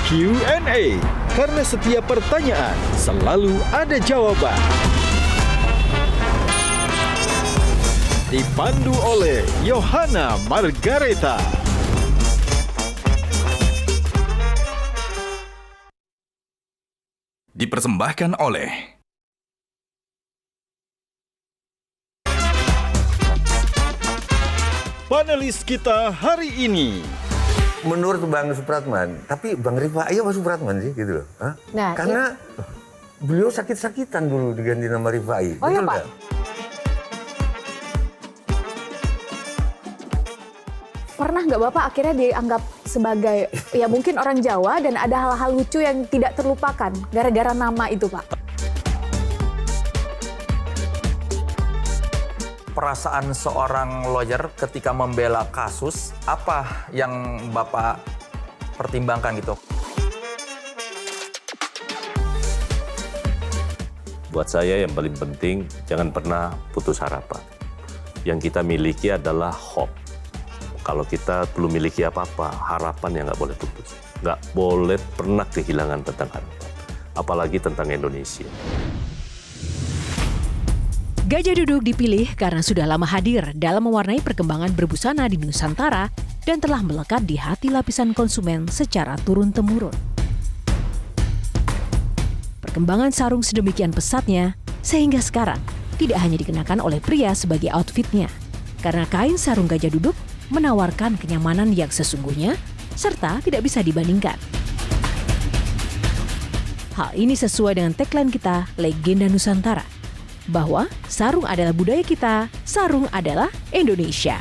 Q&A, karena setiap pertanyaan selalu ada jawaban. Dipandu oleh Yohana Margareta. Dipersembahkan oleh Panelis kita hari ini. Menurut Bang Supratman, tapi Bang Rifai apa Supratman sih gitu loh? Hah? Nah, karena beliau sakit-sakitan dulu diganti nama Rifai. Oh iya, betul Pak? nggak? Pernah nggak Bapak akhirnya dianggap sebagai, ya mungkin orang Jawa dan ada hal-hal lucu yang tidak terlupakan gara-gara nama itu, Pak? Perasaan seorang lawyer ketika membela kasus, apa yang Bapak pertimbangkan gitu? Buat saya yang paling penting, jangan pernah putus harapan. Yang kita miliki adalah hope. Kalau kita belum miliki apa-apa, harapan yang nggak boleh putus. Nggak boleh pernah kehilangan tentang harapan. Apalagi tentang Indonesia. Gajah Duduk dipilih karena sudah lama hadir dalam mewarnai perkembangan berbusana di Nusantara dan telah melekat di hati lapisan konsumen secara turun-temurun. Perkembangan sarung sedemikian pesatnya sehingga sekarang tidak hanya dikenakan oleh pria sebagai outfitnya, karena kain sarung Gajah Duduk menawarkan kenyamanan yang sesungguhnya serta tidak bisa dibandingkan. Hal ini sesuai dengan tagline kita, Legenda Nusantara, bahwa sarung adalah budaya kita, sarung adalah Indonesia.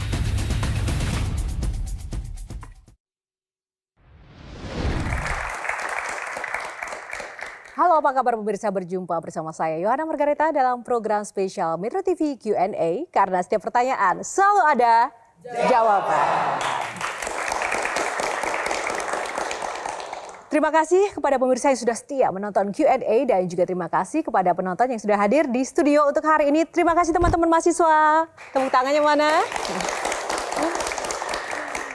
Halo, apa kabar pemirsa? Berjumpa bersama saya Yohana Margareta dalam program spesial Metro TV Q&A, karena setiap pertanyaan selalu ada jawaban. Terima kasih kepada pemirsa yang sudah setia menonton Q&A dan juga terima kasih kepada penonton yang sudah hadir di studio untuk hari ini. Terima kasih teman-teman mahasiswa. Tepuk tangannya mana?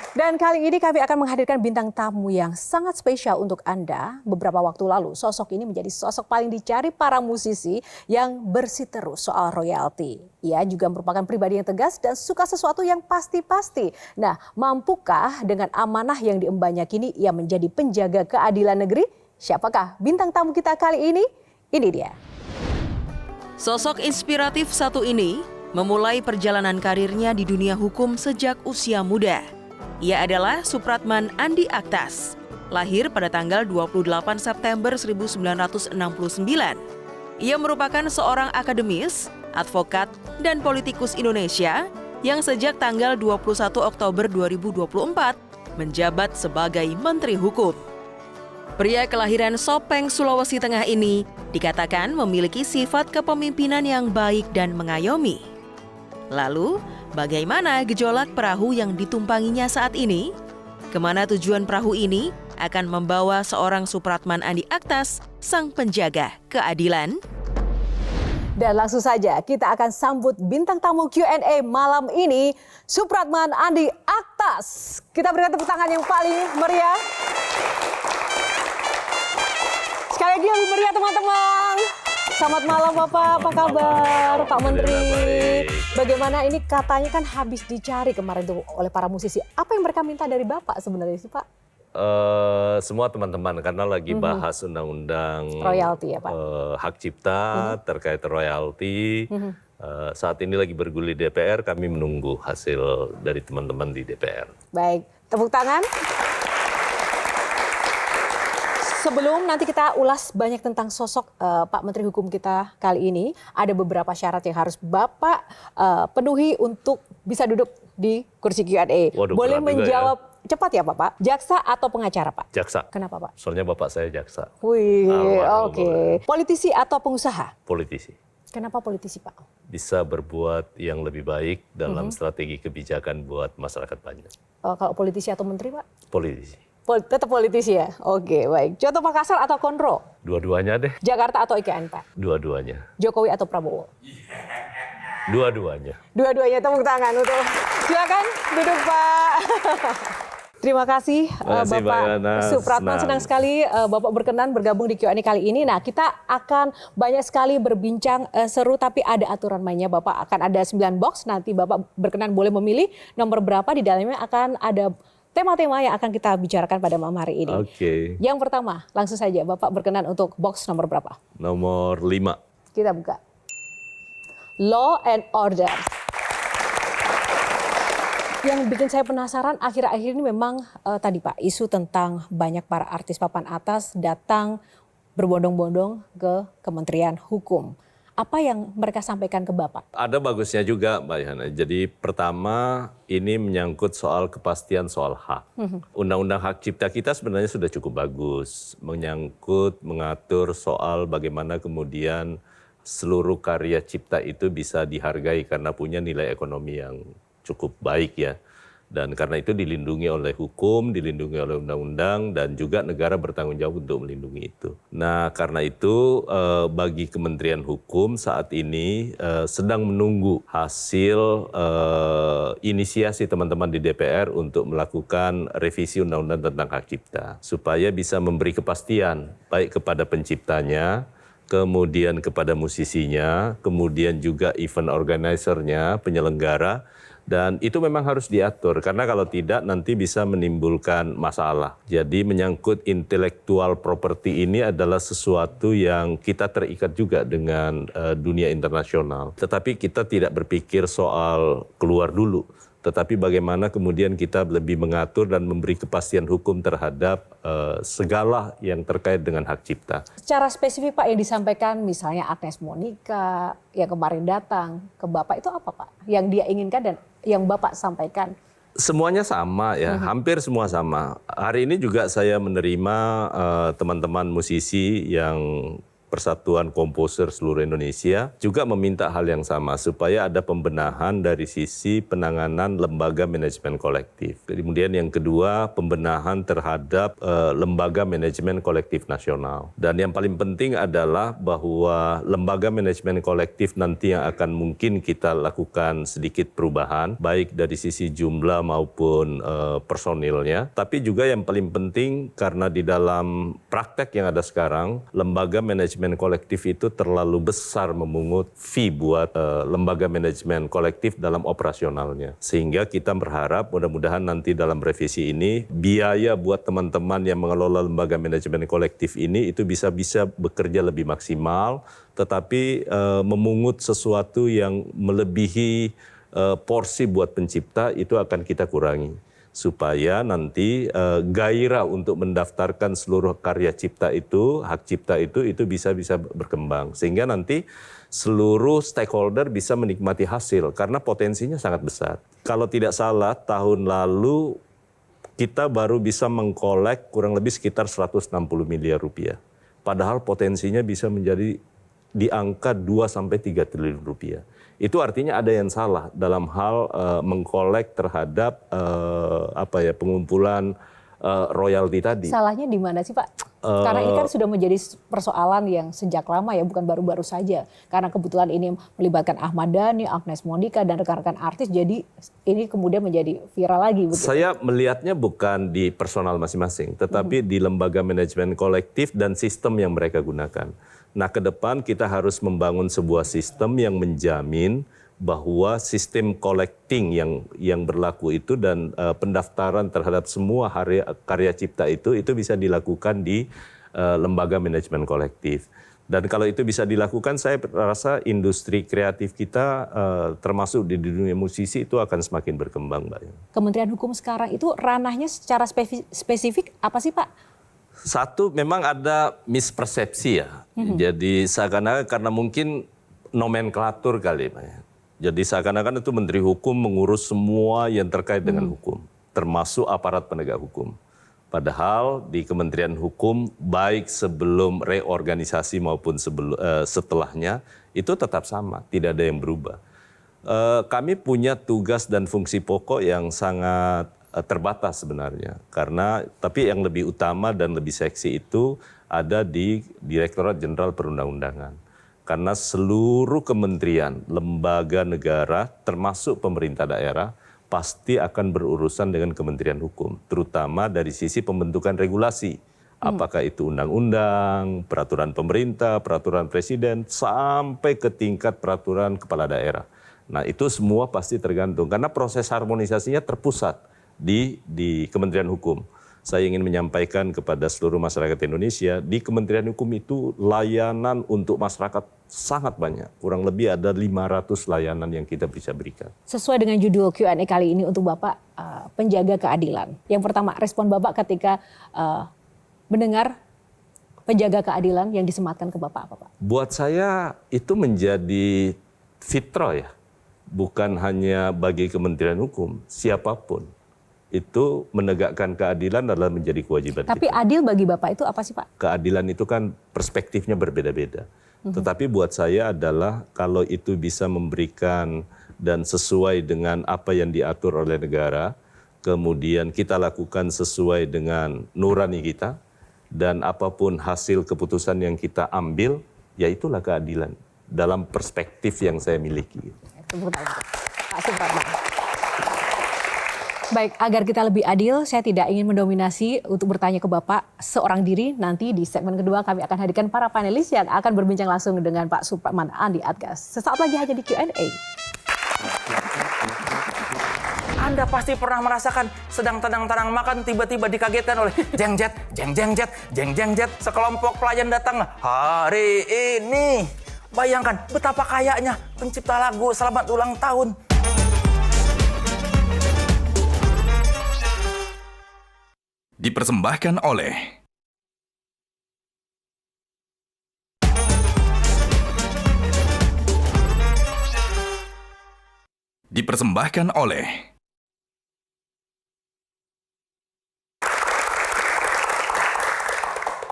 Dan kali ini kami akan menghadirkan bintang tamu yang sangat spesial untuk Anda. Beberapa waktu lalu, sosok ini menjadi sosok paling dicari para musisi yang bersiteru soal royalti. Ia juga merupakan pribadi yang tegas dan suka sesuatu yang pasti-pasti. Nah, mampukah dengan amanah yang diembannya kini ia menjadi penjaga keadilan negeri? Siapakah bintang tamu kita kali ini? Ini dia. Sosok inspiratif satu ini memulai perjalanan karirnya di dunia hukum sejak usia muda. Ia adalah Supratman Andi Aktas, lahir pada tanggal 28 September 1969. Ia merupakan seorang akademis, advokat, dan politikus Indonesia yang sejak tanggal 21 Oktober 2024 menjabat sebagai Menteri Hukum. Pria kelahiran Sopeng, Sulawesi Tengah ini dikatakan memiliki sifat kepemimpinan yang baik dan mengayomi. Lalu, bagaimana gejolak perahu yang ditumpanginya saat ini? Kemana tujuan perahu ini akan membawa seorang Supratman Andi Aktas, sang penjaga keadilan? Dan langsung saja kita akan sambut bintang tamu Q&A malam ini, Supratman Andi Aktas. Kita berikan tepuk tangan yang paling meriah. Sekali lagi lebih meriah teman-teman. Selamat malam Bapak, apa kabar Pak Menteri? Bagaimana ini katanya kan habis dicari kemarin tuh oleh para musisi. Apa yang mereka minta dari Bapak sebenarnya sih Pak? Semua teman-teman karena lagi bahas undang-undang Royalti ya Pak? Hak cipta terkait royalti. Saat ini lagi bergulir DPR, kami menunggu hasil dari teman-teman di DPR. Baik, tepuk tangan. Sebelum nanti kita ulas banyak tentang sosok Pak Menteri Hukum kita kali ini, ada beberapa syarat yang harus Bapak penuhi untuk bisa duduk di kursi Q&A. Waduh, boleh berat juga menjawab cepat ya Bapak? Jaksa atau pengacara Pak? Jaksa. Kenapa Pak? Soalnya bapak saya jaksa. Wih, Almarhum, oke. Politisi atau pengusaha? Politisi. Kenapa politisi Pak? Bisa berbuat yang lebih baik dalam strategi kebijakan buat masyarakat banyak. Kalau politisi atau menteri Pak? Politisi. Tetap politisi ya? Oke, baik. Contoh Makassar atau Konro? Dua-duanya deh. Jakarta atau IKN Pak? Dua-duanya. Jokowi atau Prabowo? Dua-duanya. Dua-duanya, tepuk tangan untuk. Silakan duduk Pak. Terima kasih, kasih, Mbak Bapak Yana. Supratman. Senang sekali Bapak berkenan bergabung di Q&A kali ini. Nah, kita akan banyak sekali berbincang seru, tapi ada aturan mainnya. Bapak akan ada 9 box, nanti Bapak berkenan boleh memilih nomor berapa. Di dalamnya akan ada tema-tema yang akan kita bicarakan pada malam hari ini. Oke. Yang pertama, langsung saja Bapak berkenan untuk box nomor berapa? Nomor 5. Kita buka. Law and Order. Yang bikin saya penasaran akhir-akhir ini memang tadi Pak, isu tentang banyak para artis papan atas datang berbondong-bondong ke Kementerian Hukum. Apa yang mereka sampaikan ke Bapak? Ada bagusnya juga, Mbak Yana. Jadi pertama ini menyangkut soal kepastian soal hak. Undang-undang hak cipta kita sebenarnya sudah cukup bagus. Menyangkut, mengatur soal bagaimana kemudian seluruh karya cipta itu bisa dihargai karena punya nilai ekonomi yang cukup baik ya. Dan karena itu dilindungi oleh hukum, dilindungi oleh undang-undang, dan juga negara bertanggung jawab untuk melindungi itu. Nah karena itu bagi Kementerian Hukum saat ini sedang menunggu hasil inisiasi teman-teman di DPR untuk melakukan revisi undang-undang tentang hak cipta. Supaya bisa memberi kepastian baik kepada penciptanya, kemudian kepada musisinya, kemudian juga event organizer-nya, penyelenggara. Dan itu memang harus diatur, karena kalau tidak nanti bisa menimbulkan masalah. Jadi menyangkut intellectual property ini adalah sesuatu yang kita terikat juga dengan dunia internasional. Tetapi kita tidak berpikir soal keluar dulu, tetapi bagaimana kemudian kita lebih mengatur dan memberi kepastian hukum terhadap segala yang terkait dengan hak cipta. Secara spesifik Pak yang disampaikan misalnya Agnes Monica yang kemarin datang ke Bapak itu apa Pak? Yang dia inginkan dan yang Bapak sampaikan? Semuanya sama ya, hampir semua sama. Hari ini juga saya menerima teman-teman musisi yang Persatuan Komposer seluruh Indonesia juga meminta hal yang sama supaya ada pembenahan dari sisi penanganan lembaga manajemen kolektif. Kemudian yang kedua, pembenahan terhadap lembaga manajemen kolektif nasional. Dan yang paling penting adalah bahwa lembaga manajemen kolektif nanti yang akan mungkin kita lakukan sedikit perubahan, baik dari sisi jumlah maupun personilnya. Tapi juga yang paling penting karena di dalam praktek yang ada sekarang, lembaga manajemen kolektif itu terlalu besar memungut fee buat lembaga manajemen kolektif dalam operasionalnya. Sehingga kita berharap mudah-mudahan nanti dalam revisi ini biaya buat teman-teman yang mengelola lembaga manajemen kolektif ini itu bisa bekerja lebih maksimal, tetapi memungut sesuatu yang melebihi porsi buat pencipta itu akan kita kurangi. Supaya nanti gairah untuk mendaftarkan seluruh karya cipta itu, hak cipta itu bisa berkembang. Sehingga nanti seluruh stakeholder bisa menikmati hasil karena potensinya sangat besar. Kalau tidak salah tahun lalu kita baru bisa mengkolek kurang lebih sekitar 160 miliar rupiah. Padahal potensinya bisa menjadi di angka 2-3 triliun rupiah. Itu artinya ada yang salah dalam hal mengkolek terhadap pengumpulan royalti tadi. Salahnya di mana sih Pak? Karena ini kan sudah menjadi persoalan yang sejak lama ya, bukan baru-baru saja. Karena kebetulan ini melibatkan Ahmad Dhani, Agnes Monica, dan rekan-rekan artis, jadi ini kemudian menjadi viral lagi. Begitu. Saya melihatnya bukan di personal masing-masing, tetapi di lembaga manajemen kolektif dan sistem yang mereka gunakan. Nah, ke depan kita harus membangun sebuah sistem yang menjamin bahwa sistem collecting yang berlaku itu dan pendaftaran terhadap semua karya cipta itu bisa dilakukan di lembaga manajemen kolektif. Dan kalau itu bisa dilakukan, saya rasa industri kreatif kita termasuk di dunia musisi itu akan semakin berkembang, Mbak. Kementerian Hukum sekarang itu ranahnya secara spesifik apa sih Pak? Satu, memang ada mispersepsi ya. Jadi seakan-akan karena mungkin nomenklatur kali, Pak. Jadi seakan-akan itu Menteri Hukum mengurus semua yang terkait dengan hukum, termasuk aparat penegak hukum. Padahal di Kementerian Hukum, baik sebelum reorganisasi maupun setelahnya, itu tetap sama, tidak ada yang berubah. Kami punya tugas dan fungsi pokok yang sangat terbatas sebenarnya, tapi yang lebih utama dan lebih seksi itu ada di Direktorat Jenderal Perundang-undangan. Karena seluruh kementerian, lembaga negara, termasuk pemerintah daerah, pasti akan berurusan dengan Kementerian Hukum, terutama dari sisi pembentukan regulasi. Apakah itu undang-undang, peraturan pemerintah, peraturan presiden, sampai ke tingkat peraturan kepala daerah. Nah itu semua pasti tergantung, karena proses harmonisasinya terpusat di Kementerian Hukum. Saya ingin menyampaikan kepada seluruh masyarakat Indonesia, di Kementerian Hukum itu layanan untuk masyarakat sangat banyak. Kurang lebih ada 500 layanan yang kita bisa berikan. Sesuai dengan judul Q&A kali ini untuk Bapak, penjaga keadilan. Yang pertama, respon Bapak ketika mendengar penjaga keadilan yang disematkan ke Bapak apa Pak? Buat saya itu menjadi fitrah ya. Bukan hanya bagi Kementerian Hukum, siapapun. Itu menegakkan keadilan adalah menjadi kewajiban Tapi kita. adil bagi Bapak itu apa sih Pak? Keadilan itu kan perspektifnya berbeda-beda. Tetapi buat saya adalah kalau itu bisa memberikan dan sesuai dengan apa yang diatur oleh negara, kemudian kita lakukan sesuai dengan nurani kita, dan apapun hasil keputusan yang kita ambil, ya itulah keadilan dalam perspektif yang saya miliki. Tepuk tangan Pak Supratman. Baik, agar kita lebih adil, saya tidak ingin mendominasi untuk bertanya ke Bapak seorang diri. Nanti di segmen kedua kami akan hadirkan para panelis yang akan berbincang langsung dengan Pak Supratman Andi Aktas. Sesaat lagi hanya di Q&A. Anda pasti pernah merasakan sedang tenang-tenang makan tiba-tiba dikagetkan oleh jeng jet, jeng jeng jet, jeng jeng jet. Sekelompok pelayan datang hari ini. Bayangkan betapa kayanya pencipta lagu Selamat Ulang Tahun. Dipersembahkan oleh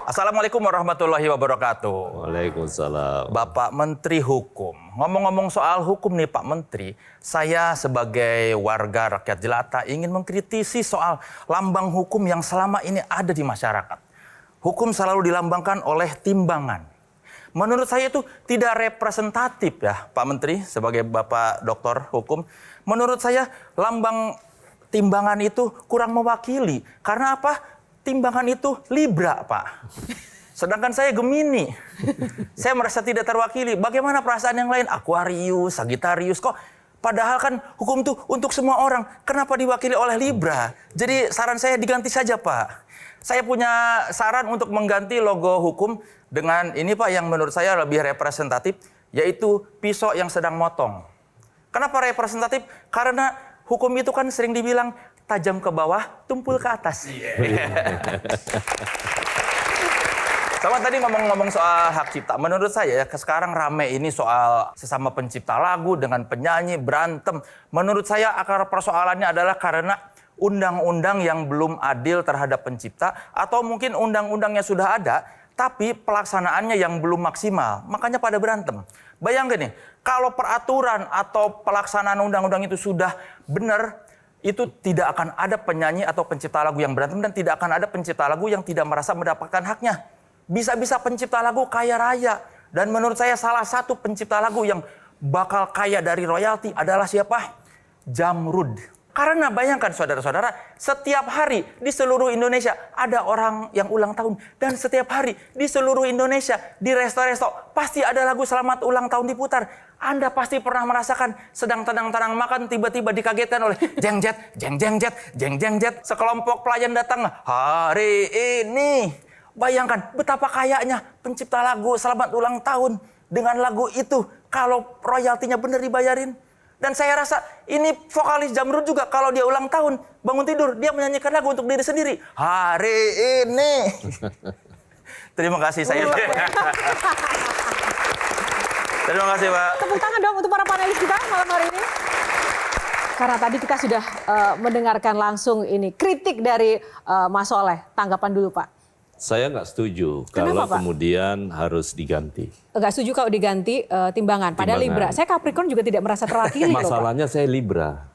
Assalamualaikum warahmatullahi wabarakatuh. Waalaikumsalam. Bapak Menteri Hukum. Ngomong-ngomong soal hukum nih Pak Menteri, saya sebagai warga rakyat jelata ingin mengkritisi soal lambang hukum yang selama ini ada di masyarakat. Hukum selalu dilambangkan oleh timbangan. Menurut saya itu tidak representatif ya Pak Menteri sebagai Bapak Doktor Hukum. Menurut saya lambang timbangan itu kurang mewakili. Karena apa? Timbangan itu Libra, Pak. Sedangkan saya Gemini. Saya merasa tidak terwakili. Bagaimana perasaan yang lain? Aquarius, Sagittarius. Kok padahal kan hukum itu untuk semua orang. Kenapa diwakili oleh Libra? Jadi saran saya diganti saja, Pak. Saya punya saran untuk mengganti logo hukum dengan ini, Pak, yang menurut saya lebih representatif, yaitu pisau yang sedang motong. Kenapa representatif? Karena hukum itu kan sering dibilang tajam ke bawah, tumpul ke atas. Sama tadi ngomong-ngomong soal hak cipta. Menurut saya sekarang rame ini soal sesama pencipta lagu dengan penyanyi berantem. Menurut saya akar persoalannya adalah karena undang-undang yang belum adil terhadap pencipta, atau mungkin undang-undangnya sudah ada, tapi pelaksanaannya yang belum maksimal. Makanya pada berantem. Bayangkan nih, kalau peraturan atau pelaksanaan undang-undang itu sudah benar, itu tidak akan ada penyanyi atau pencipta lagu yang berantem, dan tidak akan ada pencipta lagu yang tidak merasa mendapatkan haknya. Bisa-bisa pencipta lagu kaya raya. Dan menurut saya salah satu pencipta lagu yang bakal kaya dari royalti adalah siapa? Jamrud. Karena bayangkan saudara-saudara, setiap hari di seluruh Indonesia ada orang yang ulang tahun. Dan setiap hari di seluruh Indonesia, di resto-resto, pasti ada lagu Selamat Ulang Tahun diputar. Anda pasti pernah merasakan sedang tenang-tenang makan tiba-tiba dikagetkan oleh jeng jet, jeng jeng jet, jeng jeng jet. Sekelompok pelayan datang hari ini. Bayangkan betapa kayanya pencipta lagu Selamat Ulang Tahun dengan lagu itu kalau royaltinya benar dibayarin. Dan saya rasa ini vokalis Jamrud juga kalau dia ulang tahun, bangun tidur, dia menyanyikan lagu untuk diri sendiri. Hari ini. Terima kasih saya. Terima kasih, Pak. Tepuk tangan dong untuk para panelis kita malam hari ini. Karena tadi kita sudah mendengarkan langsung ini kritik dari Mas Soleh. Tanggapan dulu, Pak. Saya nggak setuju Kenapa, kalau Pak? kemudian harus diganti. Nggak setuju kalau diganti timbangan. Padahal Libra. Saya Capricorn juga tidak merasa terwakili. Masalahnya saya Libra.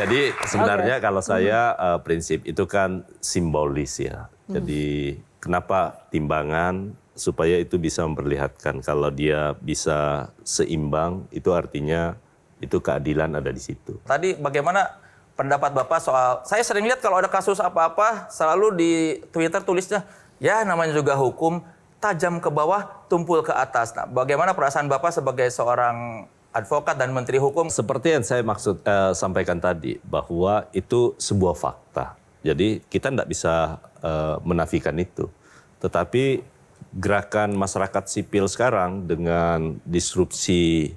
Jadi sebenarnya kalau saya prinsip itu kan simbolis ya. Jadi kenapa timbangan? supaya itu bisa memperlihatkan kalau dia bisa seimbang, itu artinya itu keadilan ada di situ. Tadi bagaimana pendapat Bapak soal, saya sering lihat kalau ada kasus apa-apa selalu di Twitter tulisnya, ya namanya juga hukum, tajam ke bawah, tumpul ke atas. Nah, bagaimana perasaan Bapak sebagai seorang advokat dan menteri hukum? Seperti yang saya sampaikan tadi, bahwa itu sebuah fakta. Jadi kita tidak bisa menafikan itu. Tetapi gerakan masyarakat sipil sekarang dengan disrupsi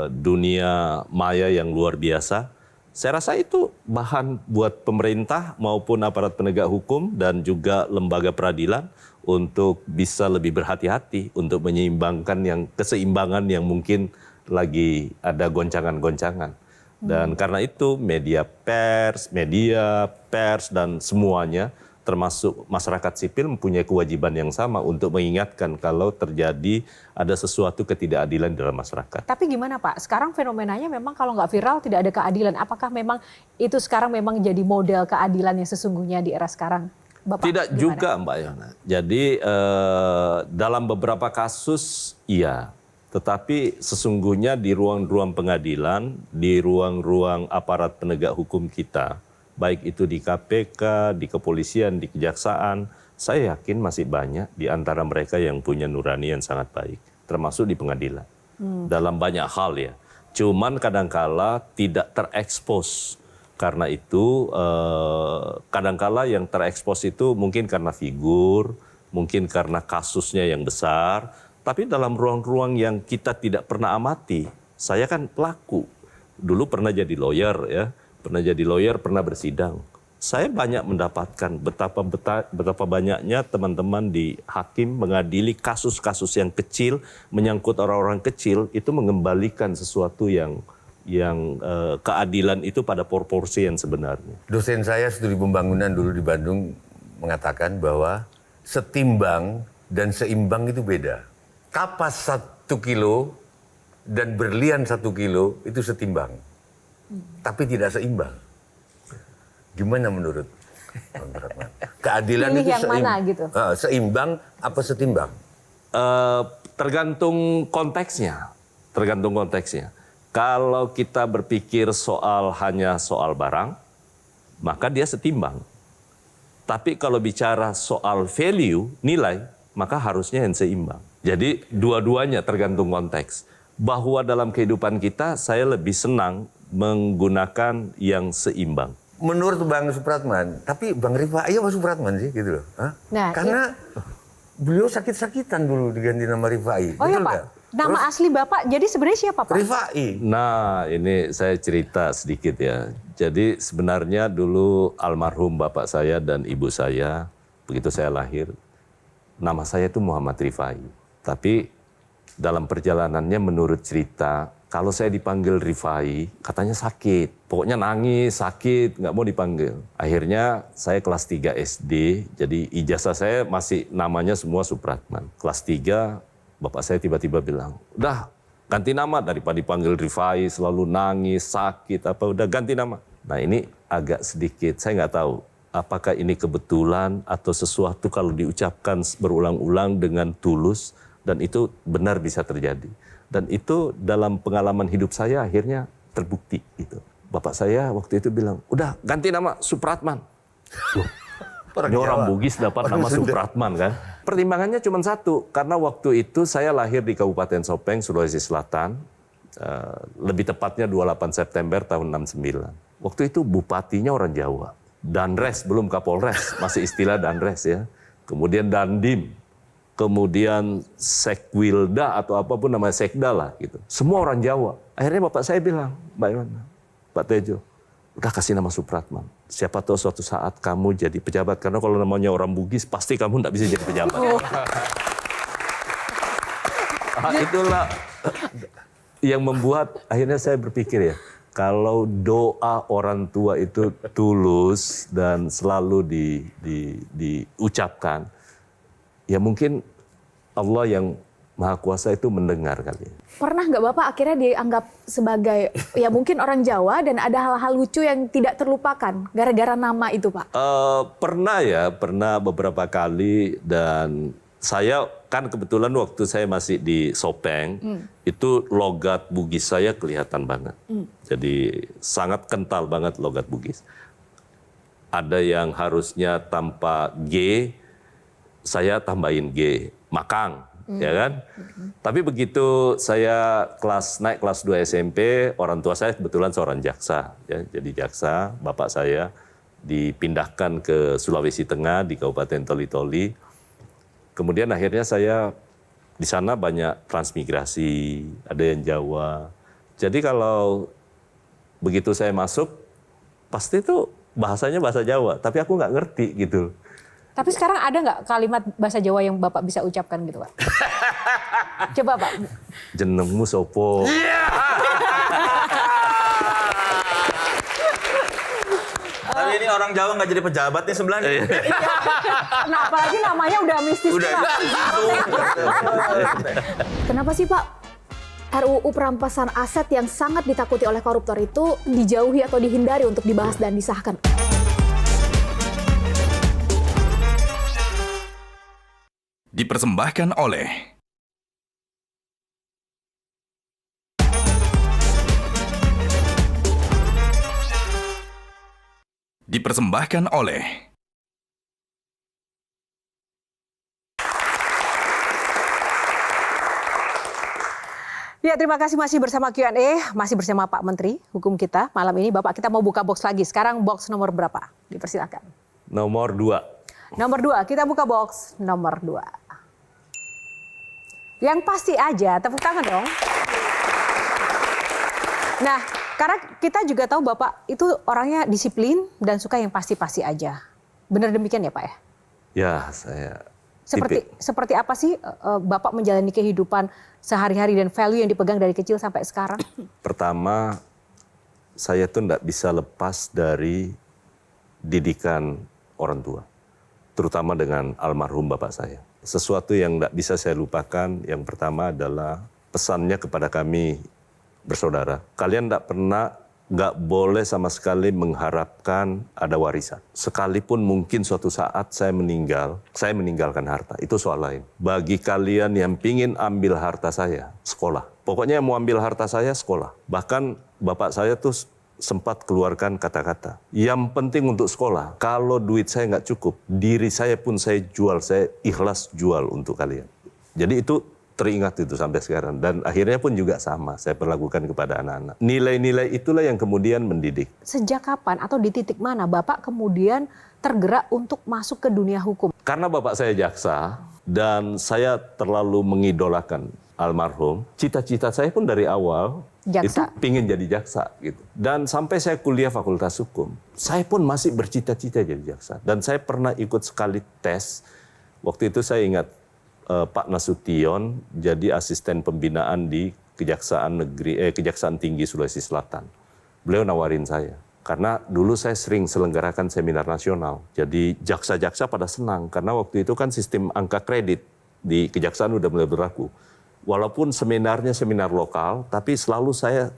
dunia maya yang luar biasa, saya rasa itu bahan buat pemerintah maupun aparat penegak hukum dan juga lembaga peradilan untuk bisa lebih berhati-hati untuk menyeimbangkan keseimbangan yang mungkin lagi ada goncangan-goncangan. Dan karena itu media pers dan semuanya termasuk masyarakat sipil mempunyai kewajiban yang sama untuk mengingatkan kalau terjadi ada sesuatu ketidakadilan dalam masyarakat. Tapi gimana Pak, sekarang fenomenanya memang kalau nggak viral tidak ada keadilan. Apakah memang itu sekarang memang jadi model keadilan yang sesungguhnya di era sekarang? Bapak, tidak gimana? juga Mbak Yana. Jadi dalam beberapa kasus iya. Tetapi sesungguhnya di ruang-ruang pengadilan, di ruang-ruang aparat penegak hukum kita, baik itu di KPK, di kepolisian, di kejaksaan, saya yakin masih banyak di antara mereka yang punya nurani yang sangat baik, termasuk di pengadilan. Dalam banyak hal ya. Cuman kadangkala tidak terekspos. Karena itu kadangkala yang terekspos itu mungkin karena figur, mungkin karena kasusnya yang besar. Tapi dalam ruang-ruang yang kita tidak pernah amati, saya kan pelaku. Dulu pernah jadi lawyer ya, pernah bersidang. Saya banyak mendapatkan betapa banyaknya teman-teman di hakim mengadili kasus-kasus yang kecil, menyangkut orang-orang kecil, itu mengembalikan sesuatu yang keadilan itu pada proporsi yang sebenarnya. Dosen saya studi pembangunan dulu di Bandung mengatakan bahwa setimbang dan seimbang itu beda. Kapas 1 kilo dan berlian 1 kilo itu setimbang, tapi tidak seimbang. Gimana menurut Bang Supratman? Keadilan pilih itu yang mana gitu? Seimbang apa setimbang? Tergantung konteksnya. Kalau kita berpikir hanya soal barang, maka dia setimbang. Tapi kalau bicara soal value, nilai, maka harusnya yang seimbang. Jadi dua-duanya tergantung konteks. Bahwa dalam kehidupan kita, saya lebih senang menggunakan yang seimbang. Menurut Bang Supratman, tapi Bang Rifai Mas Supratman sih gitu loh. Nah, karena beliau sakit-sakitan dulu diganti nama Rifai. Oh ya Pak, nama asli Bapak jadi sebenarnya siapa Pak? Rifai. Nah, ini saya cerita sedikit ya. Jadi sebenarnya dulu almarhum bapak saya dan ibu saya, begitu saya lahir, nama saya itu Muhammad Rifai. Tapi dalam perjalanannya menurut cerita, kalau saya dipanggil Rifai, katanya sakit. Pokoknya nangis, sakit, nggak mau dipanggil. Akhirnya saya kelas 3 SD, jadi ijazah saya masih namanya semua Supratman. Kelas 3, bapak saya tiba-tiba bilang, udah ganti nama daripada dipanggil Rifai, selalu nangis, sakit, udah ganti nama. Nah ini agak sedikit, saya nggak tahu. Apakah ini kebetulan atau sesuatu kalau diucapkan berulang-ulang dengan tulus, dan itu benar bisa terjadi. Dan itu dalam pengalaman hidup saya akhirnya terbukti. Gitu. Bapak saya waktu itu bilang, udah ganti nama Supratman. Ini orang Bugis dapat nama Supratman kan. Pertimbangannya cuma satu, karena waktu itu saya lahir di Kabupaten Sopeng, Sulawesi Selatan. Lebih tepatnya 28 September tahun 69. Waktu itu bupatinya orang Jawa. Danres, belum Kapolres, masih istilah Danres ya. Kemudian Dandim. Kemudian Sekwilda atau apapun namanya Sekda lah gitu. Semua orang Jawa. Akhirnya bapak saya bilang, Mbak Iwan, Pak Tejo, udah kasih nama Supratman. Siapa tahu suatu saat kamu jadi pejabat. Karena kalau namanya orang Bugis, pasti kamu nggak bisa jadi pejabat. Itulah yang membuat akhirnya saya berpikir ya, kalau doa orang tua itu tulus dan selalu diucapkan, ya mungkin Allah yang Maha Kuasa itu mendengar kali. Pernah nggak Bapak akhirnya dianggap sebagai, ya mungkin orang Jawa dan ada hal-hal lucu yang tidak terlupakan gara-gara nama itu Pak? Pernah beberapa kali, dan saya kan kebetulan waktu saya masih di Sopeng, itu logat Bugis saya kelihatan banget. Jadi sangat kental banget logat Bugis. Ada yang harusnya tanpa G, saya tambahin G, Makang, ya kan? Tapi begitu saya naik kelas 2 SMP, orang tua saya kebetulan seorang jaksa, ya, jadi jaksa, bapak saya dipindahkan ke Sulawesi Tengah di Kabupaten Toli-Toli. Kemudian akhirnya saya di sana banyak transmigrasi, ada yang Jawa. Jadi kalau begitu saya masuk, pasti itu bahasanya bahasa Jawa, tapi aku nggak ngerti gitu. Tapi sekarang ada nggak kalimat bahasa Jawa yang Bapak bisa ucapkan gitu, Pak? Coba, Pak. Jenengmu sopo. Tapi ini orang Jawa nggak jadi pejabat nih sebelahnya. Nah, apalagi namanya udah mistis. Udah. Kenapa sih Pak RUU perampasan aset yang sangat ditakuti oleh koruptor itu dijauhi atau dihindari untuk dibahas dan disahkan? Dipersembahkan oleh Ya, terima kasih masih bersama Q&A, masih bersama Pak Menteri Hukum kita malam ini. Bapak, kita mau buka box lagi. Sekarang box nomor berapa? Dipersilakan. Nomor 2. Nomor 2, kita buka box nomor 2. Yang pasti aja, tepuk tangan dong. Nah, karena kita juga tahu Bapak itu orangnya disiplin dan suka yang pasti-pasti aja. Benar demikian ya Pak ya? Ya, saya... Seperti apa sih Bapak menjalani kehidupan sehari-hari dan value yang dipegang dari kecil sampai sekarang? Pertama, saya tuh nggak bisa lepas dari didikan orang tua. Terutama dengan almarhum bapak saya. Sesuatu yang nggak bisa saya lupakan, yang pertama adalah pesannya kepada kami bersaudara. Kalian nggak boleh sama sekali mengharapkan ada warisan. Sekalipun mungkin suatu saat saya meninggalkan harta, itu soal lain. Bagi kalian yang pingin ambil harta saya, sekolah. Pokoknya yang mau ambil harta saya, sekolah. Bahkan bapak saya tuh sempat keluarkan kata-kata, yang penting untuk sekolah, kalau duit saya nggak cukup, diri saya pun saya jual, saya ikhlas jual untuk kalian. Jadi itu teringat itu sampai sekarang. Dan akhirnya pun juga sama, saya perlakukan kepada anak-anak. Nilai-nilai itulah yang kemudian mendidik. Sejak kapan atau di titik mana Bapak kemudian tergerak untuk masuk ke dunia hukum? Karena bapak saya jaksa, dan saya terlalu mengidolakan almarhum, cita-cita saya pun dari awal jaksa. Itu pingin jadi jaksa gitu. Dan sampai saya kuliah fakultas hukum, saya pun masih bercita-cita jadi jaksa. Dan saya pernah ikut sekali tes, waktu itu saya ingat Pak Nasution jadi asisten pembinaan di Kejaksaan Tinggi Sulawesi Selatan. Beliau nawarin saya, karena dulu saya sering selenggarakan seminar nasional. Jadi jaksa-jaksa pada senang, karena waktu itu kan sistem angka kredit di Kejaksaan udah mulai berlaku. Walaupun seminarnya seminar lokal, tapi selalu saya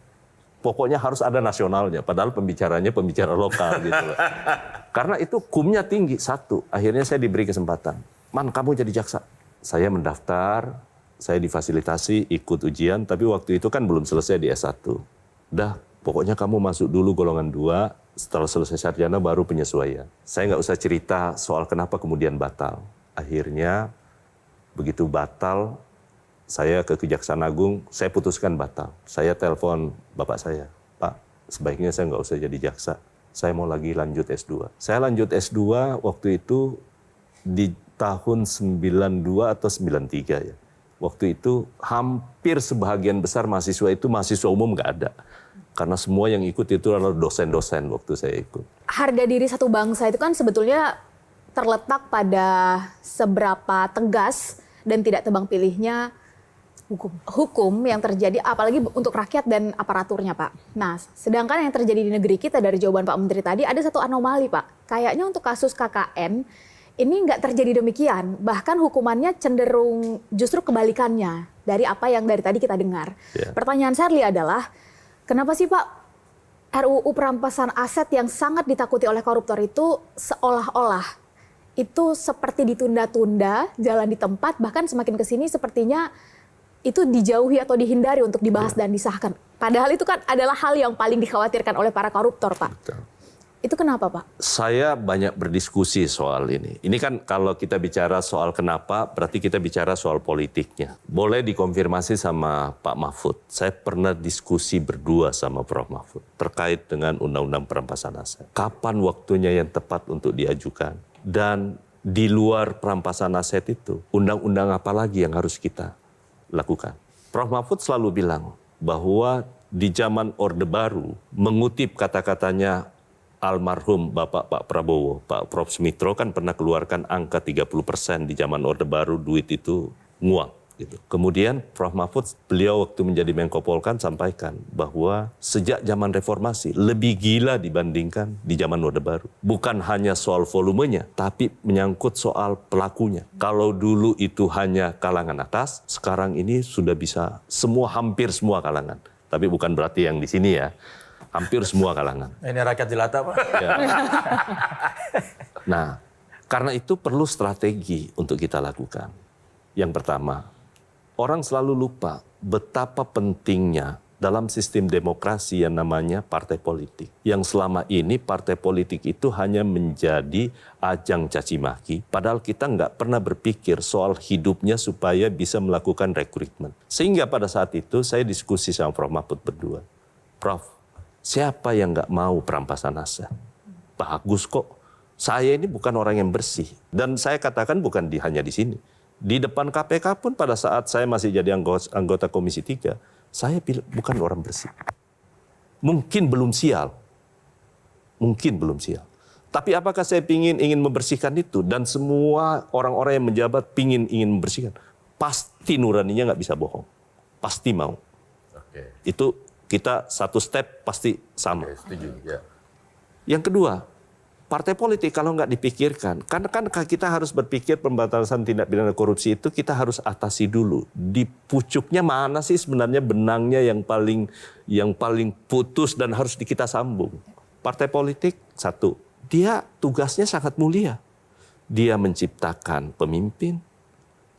pokoknya harus ada nasionalnya, padahal pembicaranya pembicara lokal gitu loh. Karena itu kumnya tinggi, satu. Akhirnya saya diberi kesempatan, Man, kamu jadi jaksa. Saya mendaftar, saya difasilitasi ikut ujian, tapi waktu itu kan belum selesai di S1. Dah, pokoknya kamu masuk dulu golongan 2, setelah selesai sarjana baru penyesuaian. Saya nggak usah cerita soal kenapa kemudian batal. Akhirnya, begitu batal, saya ke Kejaksaan Agung, saya putuskan batal. Saya telepon bapak saya, Pak, sebaiknya saya nggak usah jadi jaksa. Saya mau lagi lanjut S2. Saya lanjut S2 waktu itu di tahun 92 atau 93 ya. Waktu itu hampir sebahagian besar mahasiswa itu mahasiswa umum nggak ada. Karena semua yang ikut itu adalah dosen-dosen waktu saya ikut. Harga diri satu bangsa itu kan sebetulnya terletak pada seberapa tegas dan tidak tebang pilihnya hukum yang terjadi, apalagi untuk rakyat dan aparaturnya, Pak. Nah, sedangkan yang terjadi di negeri kita dari jawaban Pak Menteri tadi, ada satu anomali, Pak. Kayaknya untuk kasus KKN, ini nggak terjadi demikian. Bahkan hukumannya cenderung justru kebalikannya dari apa yang dari tadi kita dengar. Yeah. Pertanyaan Sherly adalah, kenapa sih Pak RUU perampasan aset yang sangat ditakuti oleh koruptor itu seolah-olah itu seperti ditunda-tunda, jalan di tempat, bahkan semakin kesini sepertinya itu dijauhi atau dihindari untuk dibahas dan disahkan. Padahal itu kan adalah hal yang paling dikhawatirkan oleh para koruptor, Pak. Betul. Itu kenapa, Pak? Saya banyak berdiskusi soal ini. Ini kan kalau kita bicara soal kenapa, berarti kita bicara soal politiknya. Boleh dikonfirmasi sama Pak Mahfud. Saya pernah diskusi berdua sama Prof. Mahfud terkait dengan Undang-Undang Perampasan Aset. Kapan waktunya yang tepat untuk diajukan? Dan di luar perampasan aset itu, undang-undang apa lagi yang harus kita lakukan? Prof. Mahfud selalu bilang bahwa di zaman Orde Baru, mengutip kata-katanya almarhum Bapak Pak Prabowo, Pak Prof. Sumitro kan pernah keluarkan angka 30% di zaman Orde Baru, duit itu nguap. Gitu. Kemudian Prof. Mahfud, beliau waktu menjadi Menko Polhukam sampaikan bahwa sejak zaman reformasi lebih gila dibandingkan di zaman Orde Baru. Bukan hanya soal volumenya, tapi menyangkut soal pelakunya. Kalau dulu itu hanya kalangan atas, sekarang ini sudah bisa hampir semua kalangan. Tapi bukan berarti yang di sini ya. Hampir semua kalangan. Ini rakyat jelata, Pak. Ya. Nah, karena itu perlu strategi untuk kita lakukan. Yang pertama, orang selalu lupa betapa pentingnya dalam sistem demokrasi yang namanya partai politik. Yang selama ini partai politik itu hanya menjadi ajang caci maki, padahal kita nggak pernah berpikir soal hidupnya supaya bisa melakukan rekrutmen. Sehingga pada saat itu saya diskusi sama Prof. Mahfud berdua. Prof, siapa yang nggak mau perampasan aset? Bagus kok. Saya ini bukan orang yang bersih. Dan saya katakan bukan hanya di sini. Di depan KPK pun pada saat saya masih jadi anggota Komisi 3, saya bukan orang bersih. Mungkin belum sial. Tapi apakah saya ingin membersihkan itu? Dan semua orang-orang yang menjabat ingin membersihkan. Pasti nuraninya nggak bisa bohong. Pasti mau. Oke. Itu kita satu step pasti sama. Oke, setuju. Ya. Yang kedua, partai politik kalau nggak dipikirkan, kan kita harus berpikir pembatasan tindak pidana korupsi itu kita harus atasi dulu. Di pucuknya mana sih sebenarnya benangnya yang paling putus dan harus kita sambung. Partai politik, satu, dia tugasnya sangat mulia. Dia menciptakan pemimpin,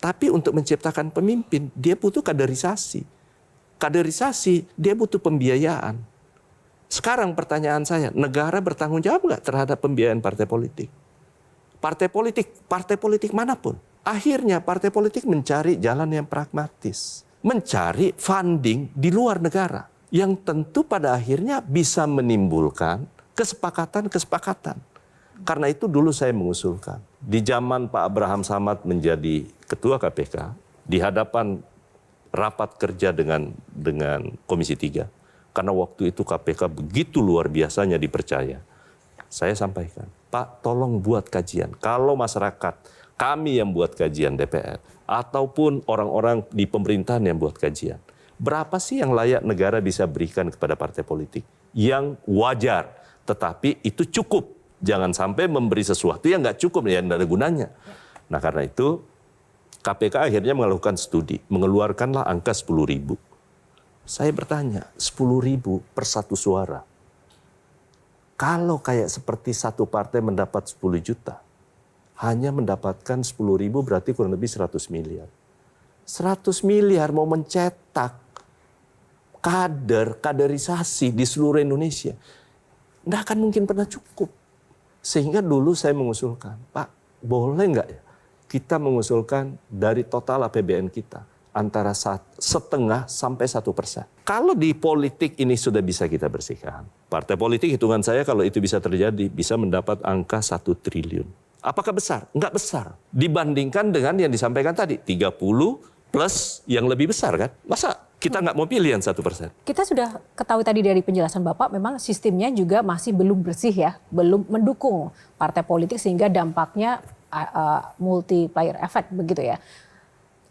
tapi untuk menciptakan pemimpin, dia butuh kaderisasi. Kaderisasi, dia butuh pembiayaan. Sekarang pertanyaan saya, negara bertanggung jawab nggak terhadap pembiayaan partai politik? Partai politik manapun. Akhirnya partai politik mencari jalan yang pragmatis. Mencari funding di luar negara. Yang tentu pada akhirnya bisa menimbulkan kesepakatan. Karena itu dulu saya mengusulkan. Di zaman Pak Abraham Samad menjadi ketua KPK, di hadapan rapat kerja dengan Komisi 3, karena waktu itu KPK begitu luar biasanya dipercaya. Saya sampaikan, Pak, tolong buat kajian. Kalau masyarakat, kami yang buat kajian DPR, ataupun orang-orang di pemerintahan yang buat kajian, berapa sih yang layak negara bisa berikan kepada partai politik? Yang wajar, tetapi itu cukup. Jangan sampai memberi sesuatu yang nggak cukup, yang nggak ada gunanya. Nah karena itu, KPK akhirnya melakukan studi, mengeluarkanlah angka 10.000. Saya bertanya, 10.000 per satu suara. Kalau kayak seperti satu partai mendapat 10 juta, hanya mendapatkan 10.000 berarti kurang lebih 100 miliar. 100 miliar mau mencetak kaderisasi di seluruh Indonesia. Nggak akan mungkin pernah cukup. Sehingga dulu saya mengusulkan, Pak, boleh nggak ya kita mengusulkan dari total APBN kita antara 0,5 sampai 1%. Kalau di politik ini sudah bisa kita bersihkan. Partai politik hitungan saya kalau itu bisa terjadi bisa mendapat angka 1 triliun. Apakah besar? Enggak besar. Dibandingkan dengan yang disampaikan tadi 30 plus yang lebih besar kan? Masa kita nggak mau pilih yang 1%? Kita sudah ketahui tadi dari penjelasan Bapak, memang sistemnya juga masih belum bersih ya, belum mendukung partai politik sehingga dampaknya multiplier effect begitu ya.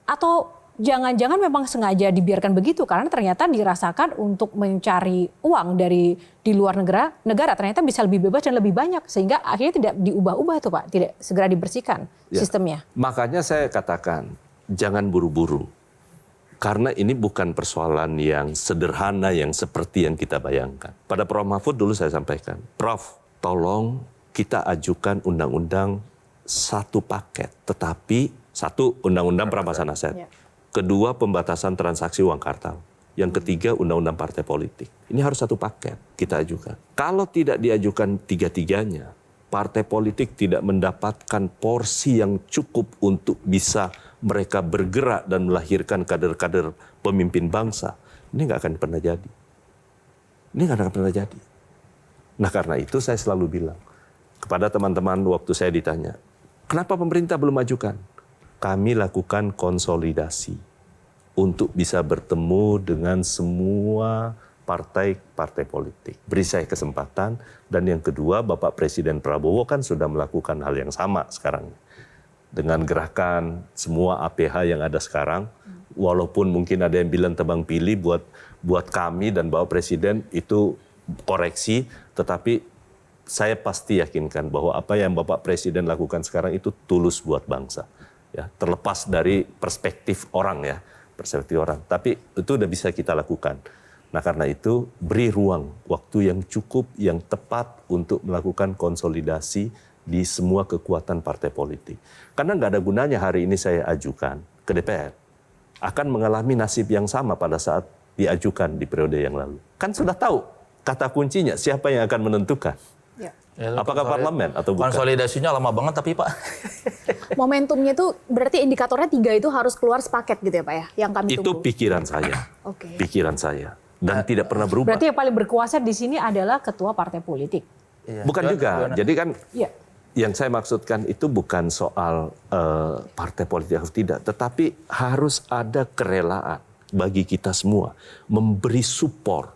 Atau jangan-jangan memang sengaja dibiarkan begitu karena ternyata dirasakan untuk mencari uang dari di luar negara ternyata bisa lebih bebas dan lebih banyak sehingga akhirnya tidak diubah-ubah tuh Pak, tidak segera dibersihkan sistemnya. Makanya saya katakan jangan buru-buru. Karena ini bukan persoalan yang sederhana yang seperti yang kita bayangkan. Pada Prof. Mahfud dulu saya sampaikan, Prof, tolong kita ajukan undang-undang satu paket, tetapi satu undang-undang perampasan aset, kedua pembatasan transaksi uang kartal, yang ketiga undang-undang partai politik. Ini harus satu paket kita ajukan. Kalau tidak diajukan tiga-tiganya, partai politik tidak mendapatkan porsi yang cukup untuk bisa mereka bergerak dan melahirkan kader-kader pemimpin bangsa. Ini nggak akan pernah jadi. Ini nggak akan pernah jadi. Nah karena itu saya selalu bilang kepada teman-teman waktu saya ditanya, kenapa pemerintah belum majukan? Kami lakukan konsolidasi untuk bisa bertemu dengan semua partai-partai politik. Beri saya kesempatan. Dan yang kedua, Bapak Presiden Prabowo kan sudah melakukan hal yang sama sekarang. Dengan gerakan semua APH yang ada sekarang, walaupun mungkin ada yang bilang tebang pilih buat kami dan Bapak Presiden itu koreksi, tetapi saya pasti yakinkan bahwa apa yang Bapak Presiden lakukan sekarang itu tulus buat bangsa. Ya, terlepas dari perspektif orang ya, perspektif orang. Tapi itu udah bisa kita lakukan. Nah karena itu beri ruang, waktu yang cukup, yang tepat untuk melakukan konsolidasi di semua kekuatan partai politik. Karena nggak ada gunanya hari ini saya ajukan ke DPR. Akan mengalami nasib yang sama pada saat diajukan di periode yang lalu. Kan sudah tahu kata kuncinya siapa yang akan menentukan. Ya. Apakah parlemen atau bukan? Konsolidasinya lama banget tapi Pak. Momentumnya itu berarti indikatornya 3 itu harus keluar sepaket gitu ya Pak ya? Yang kami tunggu. Itu pikiran saya. Oke. Pikiran saya. Dan tidak pernah berubah. Berarti yang paling berkuasa di sini adalah ketua partai politik. Bukan juga. Jadi kan Iya. yang saya maksudkan itu bukan soal partai politik atau tidak. Tetapi harus ada kerelaan bagi kita semua. Memberi support.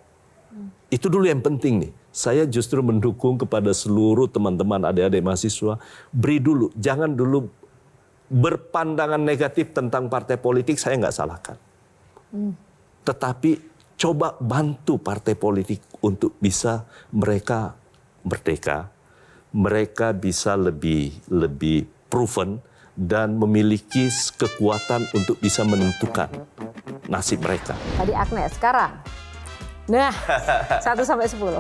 Itu dulu yang penting nih. Saya justru mendukung kepada seluruh teman-teman adik-adik mahasiswa. Beri dulu. Jangan dulu berpandangan negatif tentang partai politik. Saya nggak salahkan. Tetapi coba bantu partai politik untuk bisa mereka merdeka, mereka bisa lebih proven dan memiliki kekuatan untuk bisa menentukan nasib mereka. Tadi Agnes, sekarang. Nah, 1 sampai 10.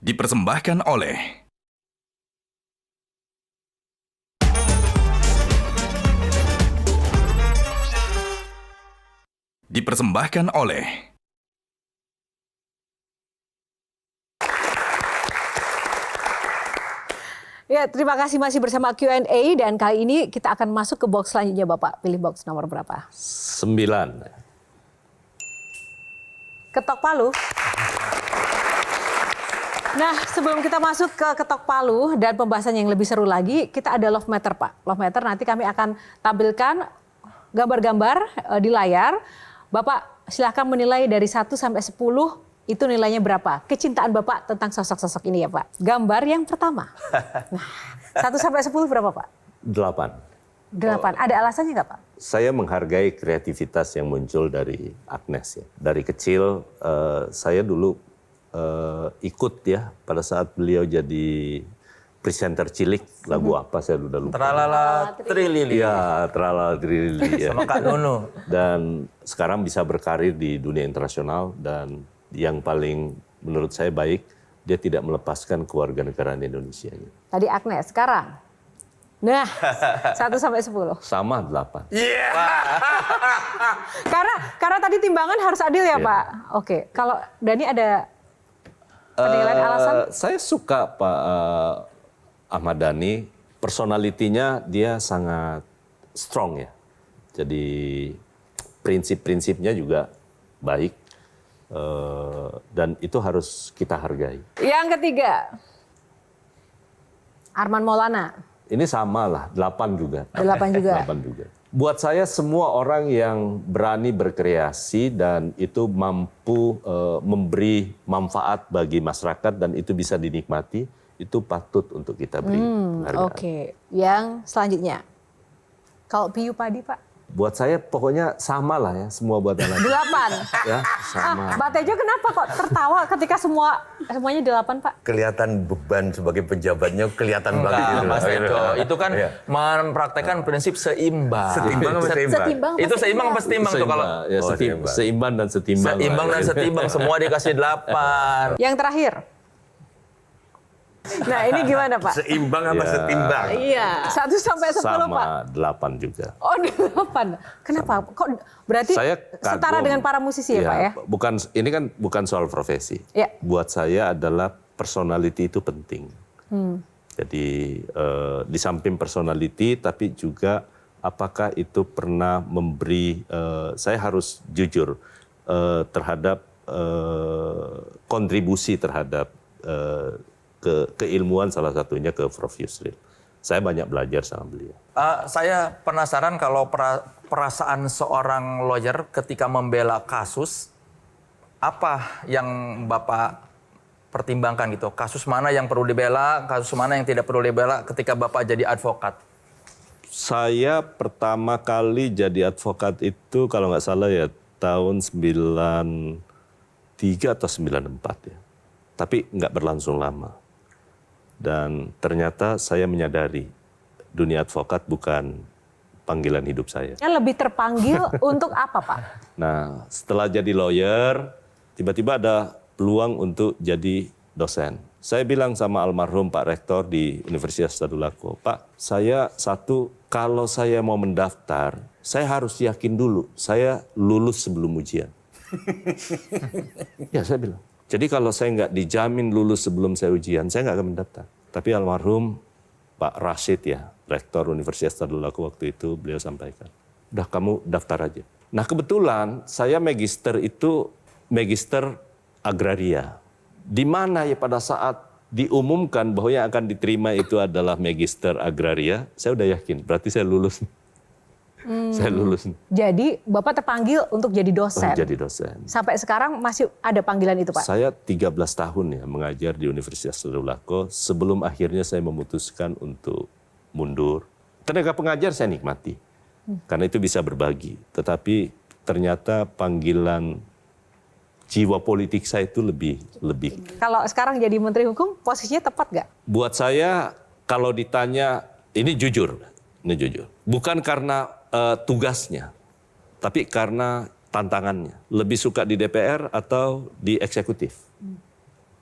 Dipersembahkan oleh Ya, terima kasih masih bersama Q&A dan kali ini kita akan masuk ke box selanjutnya Bapak. Pilih box nomor berapa? 9. Ketok palu. Nah, sebelum kita masuk ke ketok palu dan pembahasan yang lebih seru lagi, kita ada love meter Pak. Love meter nanti kami akan tampilkan gambar-gambar di layar. Bapak silahkan menilai dari 1 sampai 10. Itu nilainya berapa? Kecintaan Bapak tentang sosok-sosok ini ya Pak. Gambar yang pertama. Nah, 1 sampai 10 berapa Pak? 8. 8. Ada alasannya nggak Pak? Saya menghargai kreativitas yang muncul dari Agnes ya. Dari kecil saya dulu ikut ya pada saat beliau jadi presenter cilik. Lagu apa saya udah lupa. Tralala Trilili. Iya, Tralala Trilili ya. Sama Kak Nunu. Dan sekarang bisa berkarir di dunia internasional dan yang paling menurut saya baik, dia tidak melepaskan kewarganegaraan Indonesia. Tadi Agnes, sekarang? Nah, 1 sampai 10. Sama 8. Karena tadi timbangan harus adil ya Pak? Oke, kalau Dhani ada penilaian alasan? Saya suka Pak Ahmad Dhani, personalitinya dia sangat strong ya. Jadi prinsip-prinsipnya juga baik. Dan itu harus kita hargai. Yang ketiga, Arman Maulana. Ini sama lah, 8 juga. 8 juga. 8 juga. Buat saya semua orang yang berani berkreasi dan itu mampu memberi manfaat bagi masyarakat dan itu bisa dinikmati, itu patut untuk kita beri penghargaan. Oke, yang selanjutnya. Kalau Piyu Padi Pak? Buat saya pokoknya sama lah ya, semua buat anak. 8. Ya, sama. Mbak Tejo kenapa kok tertawa ketika semuanya 8, Pak? Kelihatan beban sebagai pejabatnya kelihatan banget Enggak, gitu. Mas Tejo. Itu kan Iya. mempraktekkan prinsip seimbang. Setimbang apa seimbang? Setimbang apa Itu seimbang apa setimbang tuh kalau Ya, Oh, seimbang. seimbang dan setimbang. seimbang dan setimbang semua dikasih 8. Yang terakhir. Nah, ini gimana, Pak? Seimbang apa Ya. setimbang? Iya. 1 sampai 10, Pak. Sama 8 juga. Oh, 8. Kenapa? Kok berarti Saya setara kagum. dengan para musisi ya, Pak ya? Ini kan bukan soal profesi. Ya. Buat saya adalah personality itu penting. Jadi di samping personality, tapi juga apakah itu pernah memberi, saya harus jujur terhadap kontribusi terhadap keilmuan, salah satunya ke Prof. Yusril. Saya banyak belajar sama beliau. Saya penasaran kalau perasaan seorang lawyer ketika membela kasus, apa yang Bapak pertimbangkan gitu? Kasus mana yang perlu dibela, kasus mana yang tidak perlu dibela ketika Bapak jadi advokat? Saya pertama kali jadi advokat itu kalau nggak salah ya tahun 93 atau 94 ya. Tapi nggak berlangsung lama. Dan ternyata saya menyadari dunia advokat bukan panggilan hidup saya. Yang lebih terpanggil untuk apa, Pak? Nah, setelah jadi lawyer, tiba-tiba ada peluang untuk jadi dosen. Saya bilang sama almarhum Pak Rektor di Universitas Tadulako, Pak, kalau saya mau mendaftar, saya harus yakin dulu, saya lulus sebelum ujian. Ya, saya bilang. Jadi kalau saya nggak dijamin lulus sebelum saya ujian, saya nggak akan mendaftar. Tapi almarhum Pak Rashid ya, Rektor Universitas Tadulako waktu itu, beliau sampaikan, udah kamu daftar aja. Nah kebetulan saya magister itu magister agraria. Di mana ya pada saat diumumkan bahwa yang akan diterima itu adalah magister agraria, saya udah yakin, berarti saya lulus. Saya lulus. Jadi Bapak terpanggil untuk jadi dosen. Jadi dosen. Sampai sekarang masih ada panggilan itu, Pak? Saya 13 tahun ya mengajar di Universitas Tadulako sebelum akhirnya saya memutuskan untuk mundur. Tenaga pengajar saya nikmati. Karena itu bisa berbagi. Tetapi ternyata panggilan jiwa politik saya itu lebih. Kalau sekarang jadi Menteri Hukum, posisinya tepat nggak? Buat saya kalau ditanya, ini jujur. Bukan karena tugasnya, tapi karena tantangannya. Lebih suka di DPR atau di eksekutif?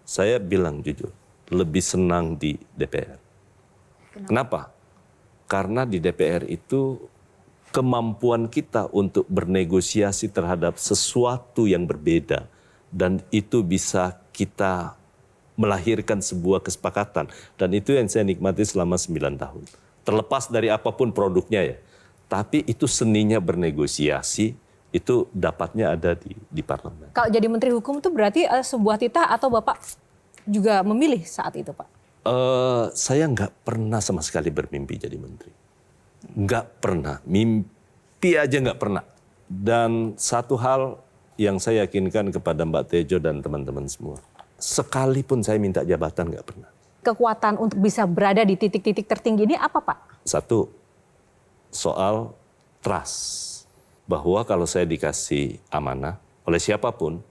Saya bilang jujur, lebih senang di DPR. Kenapa? Karena di DPR itu kemampuan kita untuk bernegosiasi terhadap sesuatu yang berbeda. Dan itu bisa kita melahirkan sebuah kesepakatan. Dan itu yang saya nikmati selama 9 tahun. Terlepas dari apapun produknya ya. Tapi itu seninya bernegosiasi, itu dapatnya ada di parlemen. Kalau jadi Menteri Hukum itu berarti sebuah titah atau Bapak juga memilih saat itu, Pak? Saya nggak pernah sama sekali bermimpi jadi menteri. Nggak pernah. Mimpi aja nggak pernah. Dan satu hal yang saya yakinkan kepada Mbak Tejo dan teman-teman semua. Sekalipun saya minta jabatan nggak pernah. Kekuatan untuk bisa berada di titik-titik tertinggi ini apa, Pak? Satu, soal trust. Bahwa kalau saya dikasih amanah oleh siapapun,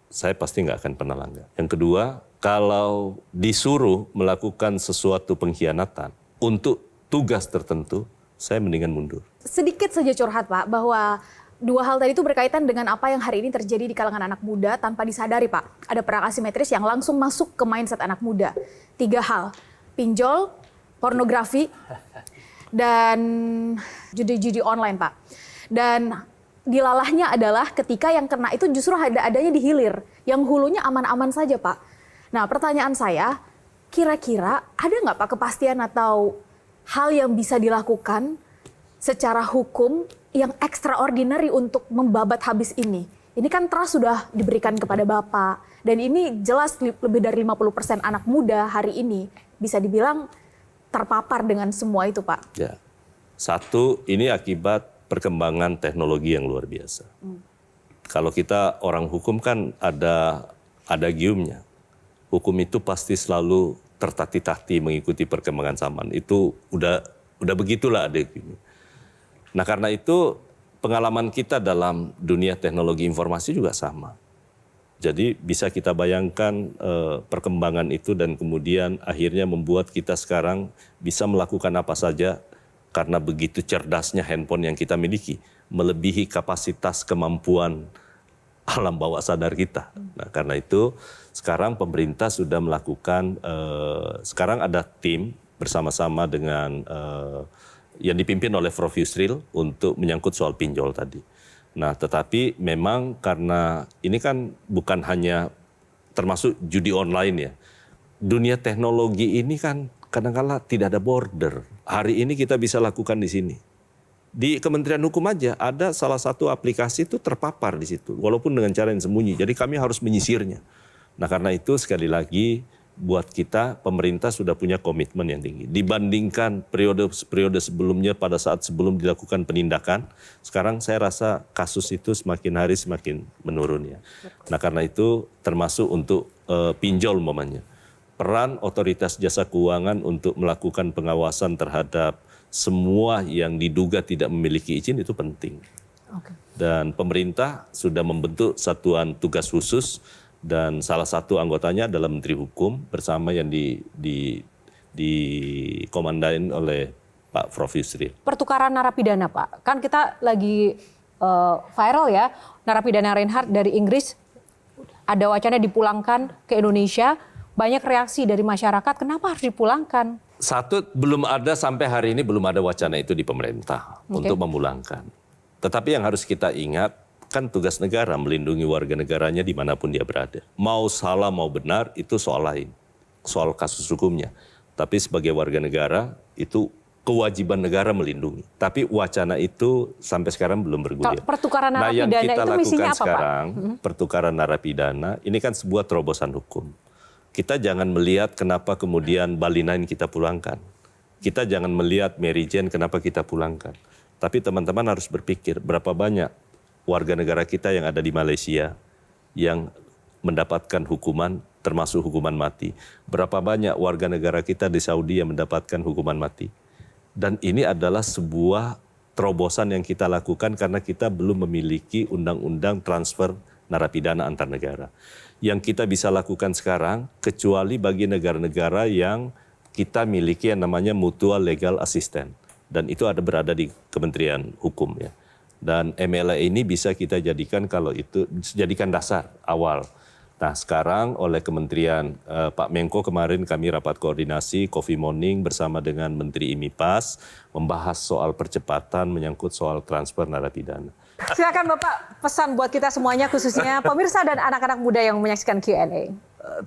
saya pasti nggak akan pernah langgar. Yang kedua, kalau disuruh melakukan sesuatu pengkhianatan untuk tugas tertentu, saya mendingan mundur. Sedikit saja curhat, Pak, bahwa dua hal tadi itu berkaitan dengan apa yang hari ini terjadi di kalangan anak muda tanpa disadari, Pak. Ada perang asimetris yang langsung masuk ke mindset anak muda. 3 hal, pinjol, pornografi, dan judi-judi online, Pak. Dan dilalahnya adalah ketika yang kena itu justru adanya di hilir. Yang hulunya aman-aman saja, Pak. Nah, pertanyaan saya, kira-kira ada nggak, Pak, kepastian atau hal yang bisa dilakukan secara hukum yang extraordinary untuk membabat habis ini? Ini kan trust sudah diberikan kepada Bapak. Dan ini jelas lebih dari 50% anak muda hari ini bisa dibilang terpapar dengan semua itu, Pak. Ya. Satu, ini akibat perkembangan teknologi yang luar biasa. Kalau kita orang hukum kan ada giumnya. Hukum itu pasti selalu tertati-tati mengikuti perkembangan zaman. Itu udah begitulah ada giumnya. Nah karena itu pengalaman kita dalam dunia teknologi informasi juga sama. Jadi bisa kita bayangkan perkembangan itu dan kemudian akhirnya membuat kita sekarang bisa melakukan apa saja karena begitu cerdasnya handphone yang kita miliki, melebihi kapasitas kemampuan alam bawah sadar kita. Nah, karena itu sekarang pemerintah sudah melakukan, sekarang ada tim bersama-sama dengan yang dipimpin oleh Prof. Yusril untuk menyangkut soal pinjol tadi. Nah, tetapi memang karena ini kan bukan hanya termasuk judi online ya. Dunia teknologi ini kan kadang-kala tidak ada border. Hari ini kita bisa lakukan di sini. Di Kementerian Hukum aja ada salah satu aplikasi itu terpapar di situ, walaupun dengan cara yang sembunyi. Jadi kami harus menyisirnya. Nah, karena itu sekali lagi buat kita pemerintah sudah punya komitmen yang tinggi. Dibandingkan periode sebelumnya pada saat sebelum dilakukan penindakan, sekarang saya rasa kasus itu semakin hari semakin menurun ya. Nah, karena itu termasuk untuk pinjol umpamanya. Peran otoritas jasa keuangan untuk melakukan pengawasan terhadap semua yang diduga tidak memiliki izin itu penting. Dan pemerintah sudah membentuk satuan tugas khusus dan salah satu anggotanya adalah Menteri Hukum bersama yang dikomandain oleh Pak Prof. Yusril. Pertukaran narapidana, Pak. Kan kita lagi viral ya, narapidana Reinhardt dari Inggris ada wacana dipulangkan ke Indonesia. Banyak reaksi dari masyarakat, kenapa harus dipulangkan? Satu, belum ada sampai hari ini belum ada wacana itu di pemerintah untuk memulangkan. Tetapi yang harus kita ingat, kan tugas negara melindungi warga negaranya dimanapun dia berada. Mau salah mau benar itu soal lain, soal kasus hukumnya. Tapi sebagai warga negara itu kewajiban negara melindungi. Tapi wacana itu sampai sekarang belum bergulir. Pertukaran Nah, yang narapidana kita itu misinya lakukan apa, sekarang, pertukaran narapidana, ini kan sebuah terobosan hukum. Kita jangan melihat kenapa kemudian Bali 9 kita pulangkan. Kita jangan melihat Mary Jane kenapa kita pulangkan. Tapi teman-teman harus berpikir berapa banyak warga negara kita yang ada di Malaysia yang mendapatkan hukuman termasuk hukuman mati. Berapa banyak warga negara kita di Saudi yang mendapatkan hukuman mati. Dan ini adalah sebuah terobosan yang kita lakukan karena kita belum memiliki undang-undang transfer narapidana antar negara. Yang kita bisa lakukan sekarang, kecuali bagi negara-negara yang kita miliki yang namanya Mutual Legal Assistance. Dan itu ada berada di Kementerian Hukum ya. Dan MLA ini bisa kita jadikan kalau itu, jadikan dasar awal. Nah sekarang oleh Kementerian Pak Menko kemarin kami rapat koordinasi Coffee Morning bersama dengan Menteri IMIPAS membahas soal percepatan menyangkut soal transfer narapidana. Silakan Bapak pesan buat kita semuanya khususnya pemirsa dan anak-anak muda yang menyaksikan Q&A.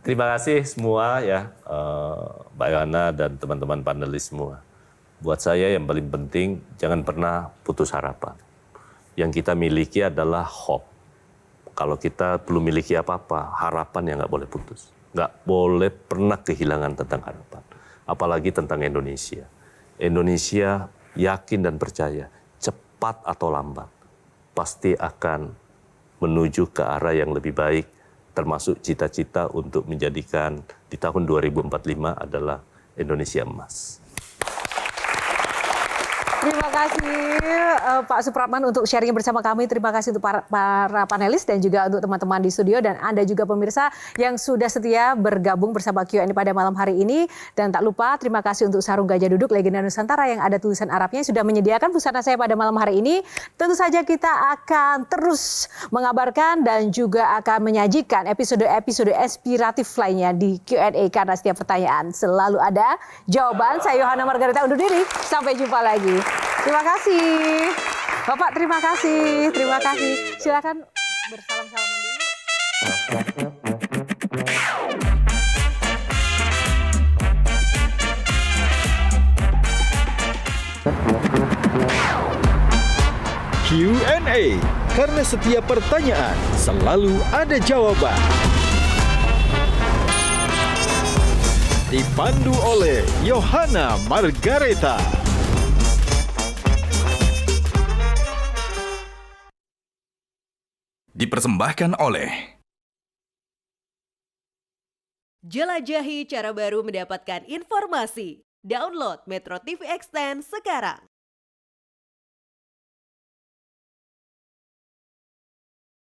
Terima kasih semua ya Mbak Yohana dan teman-teman panelis semua. Buat saya yang paling penting jangan pernah putus harapan. Yang kita miliki adalah hope. Kalau kita belum miliki apa-apa, harapan yang nggak boleh putus. Nggak boleh pernah kehilangan tentang harapan. Apalagi tentang Indonesia. Indonesia yakin dan percaya, cepat atau lambat, pasti akan menuju ke arah yang lebih baik, termasuk cita-cita untuk menjadikan di tahun 2045 adalah Indonesia emas. Terima kasih Pak Supratman untuk sharing bersama kami. Terima kasih untuk para panelis dan juga untuk teman-teman di studio dan Anda juga pemirsa yang sudah setia bergabung bersama Q&A pada malam hari ini. Dan tak lupa terima kasih untuk Sarung Gajah Duduk Legenda Nusantara yang ada tulisan Arabnya sudah menyediakan busana saya pada malam hari ini. Tentu saja kita akan terus mengabarkan dan juga akan menyajikan episode-episode inspiratif lainnya di Q&A karena setiap pertanyaan selalu ada jawaban. Saya Yohana Margareta undur diri. Sampai jumpa lagi. Terima kasih. Bapak terima kasih. Terima kasih. Silakan bersalam-salaman dulu. Q&A, karena setiap pertanyaan selalu ada jawaban. Dipandu oleh Yohana Margareta. Dipersembahkan oleh Jelajahi cara baru mendapatkan informasi. Download Metro TV Extend sekarang.